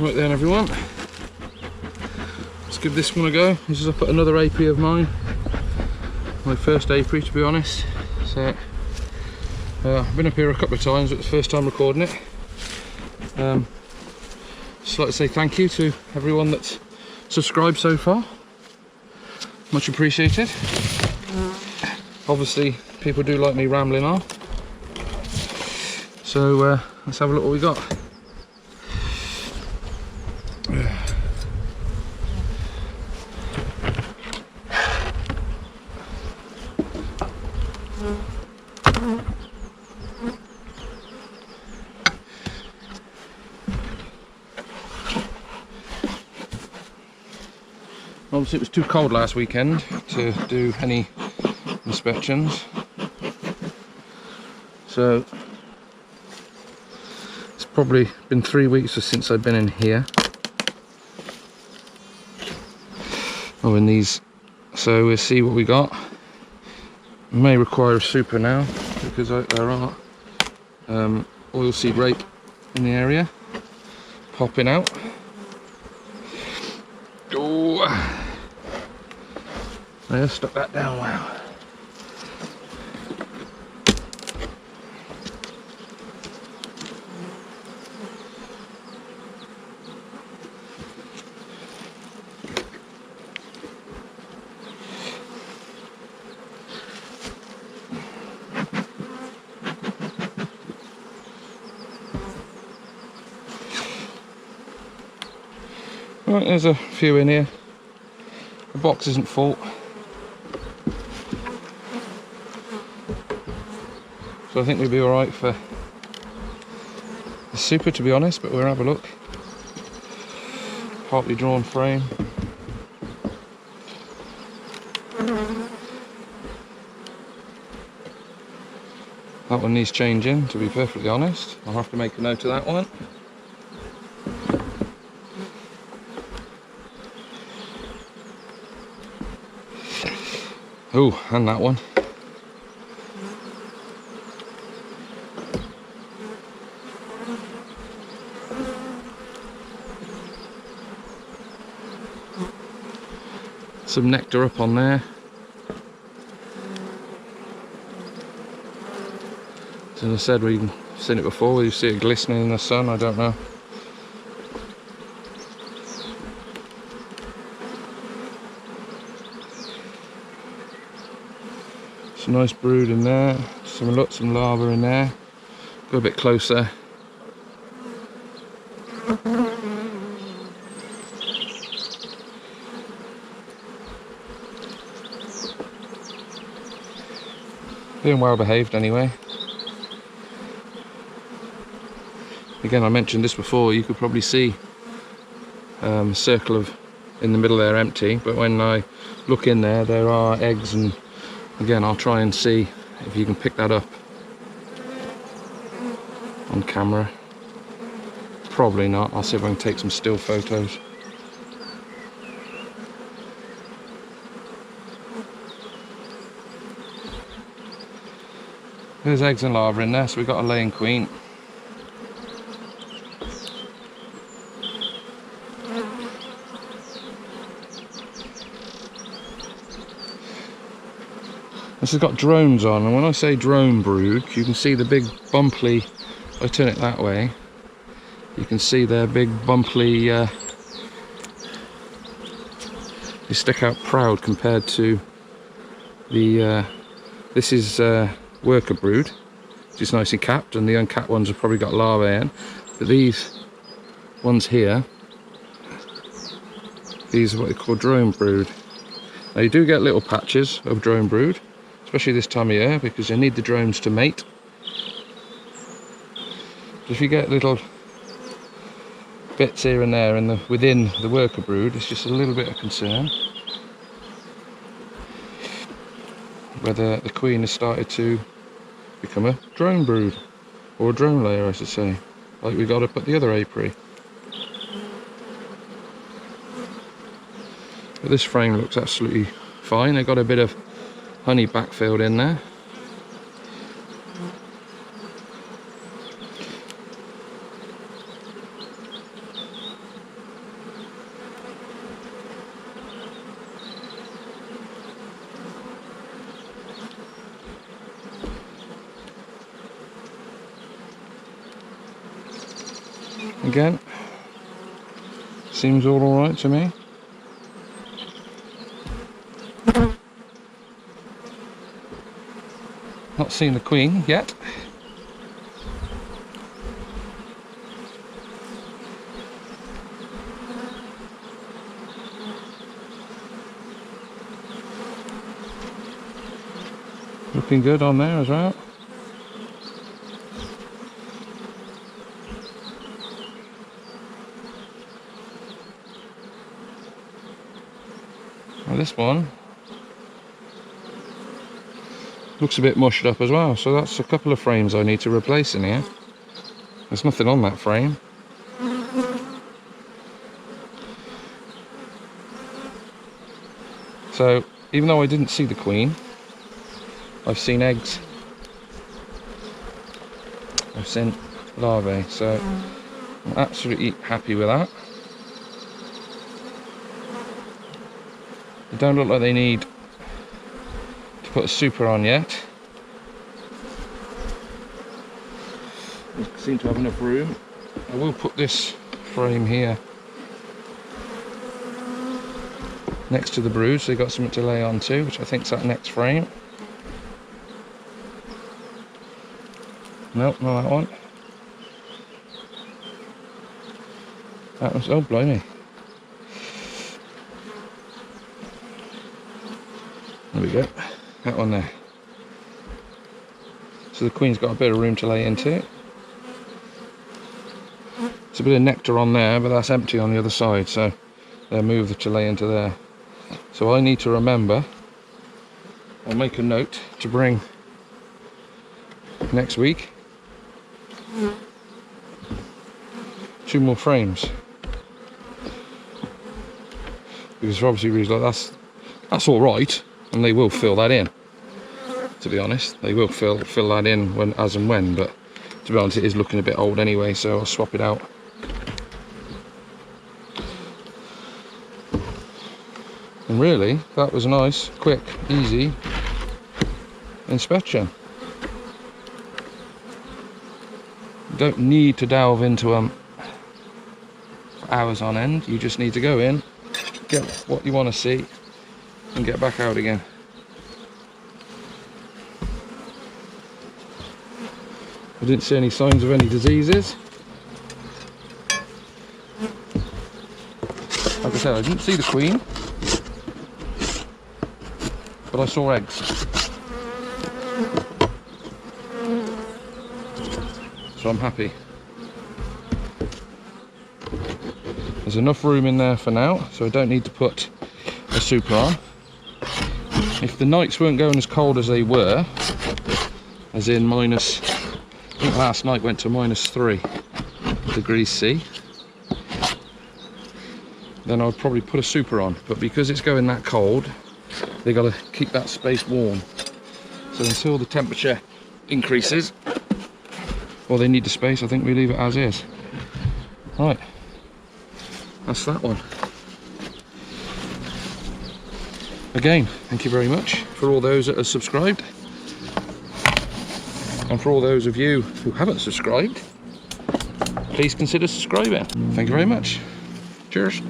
Right then everyone, let's give this one a go. This is up at another apiary of mine. My first apiary, to be honest. So I've been up here a couple of times, but it's the first time recording it. Just like to say thank you to everyone that's subscribed so far. Much appreciated. Obviously people do like me rambling on. So let's have a look what we got. Obviously it was too cold last weekend to do any inspections, so it's probably been 3 weeks since I've been in here. Oh, in these, so we'll see what we got. May require a super now because there are oilseed rape in the area popping out. Oh, I just stuck that down. Wow. Right, there's a few in here. The box isn't full, so I think we'll be alright for the super, to be honest, but we'll have a look. Partly drawn frame. That one needs changing, to be perfectly honest. I'll have to make a note of that one. Oh, and that one. Some nectar up on there. As I said, we've seen it before, you see it glistening in the sun, I don't know. Some nice brood in there, some larvae in there. Go a bit closer. Being well behaved anyway. Again, I mentioned this before, you could probably see a circle of in the middle there empty, but when I look in there, there are eggs, and again I'll try and see if you can pick that up on camera. Probably not. I'll see if I can take some still photos. There's eggs and larvae in there, so we've got a laying queen. This has got drones on, and when I say drone brood, you can see the big bumply, if I turn it that way, you can see their big bumply, they stick out proud compared to the, this is worker brood, which is nicely capped, and the uncapped ones have probably got larvae in, but these ones here, these are what they call drone brood. Now you do get little patches of drone brood, especially this time of year, because you need the drones to mate. But if you get little bits here and there within the worker brood, it's just a little bit of concern whether the queen has started to become a drone brood, or a drone layer I should say, like we got up at the other apiary. But this frame looks absolutely fine. They've got a bit of honey backfilled in there. Again, seems all alright to me. Not seen the queen yet. Looking good on there as well. Now this one looks a bit mushed up as well, so that's a couple of frames I need to replace in here. There's nothing on that frame. So even though I didn't see the queen, I've seen eggs. I've seen larvae, so I'm absolutely happy with that. They don't look like they need to put a super on yet. They seem to have enough room. I will put this frame here next to the brood, so they've got something to lay on to, which I think is that next frame. Nope, not that one. That was, oh blimey. There we go, that one there. So the queen's got a bit of room to lay into. It's a bit of nectar on there, but that's empty on the other side, so they'll move to lay into there. So I need to remember, I'll make a note to bring next week 2 more frames, because for obviously reasons like that's all right, and they will fill that in. To be honest, they will fill that in when as and when, but to be honest, it is looking a bit old anyway, so I'll swap it out. And really, that was a nice, quick, easy inspection. You don't need to delve into them for hours on end. You just need to go in, get what you want to see, and get back out again. I didn't see any signs of any diseases. Like I said, I didn't see the queen, but I saw eggs. So I'm happy. There's enough room in there for now, so I don't need to put a super on. If the nights weren't going as cold as they were, as in minus, I think last night went to -3 degrees C, then I'd probably put a super on. But because it's going that cold, they got to keep that space warm. So until the temperature increases, or they need the space, I think we leave it as is. Right, that's that one. Again, thank you very much for all those that have subscribed, and for all those of you who haven't subscribed, please consider subscribing. Thank you very much. Cheers.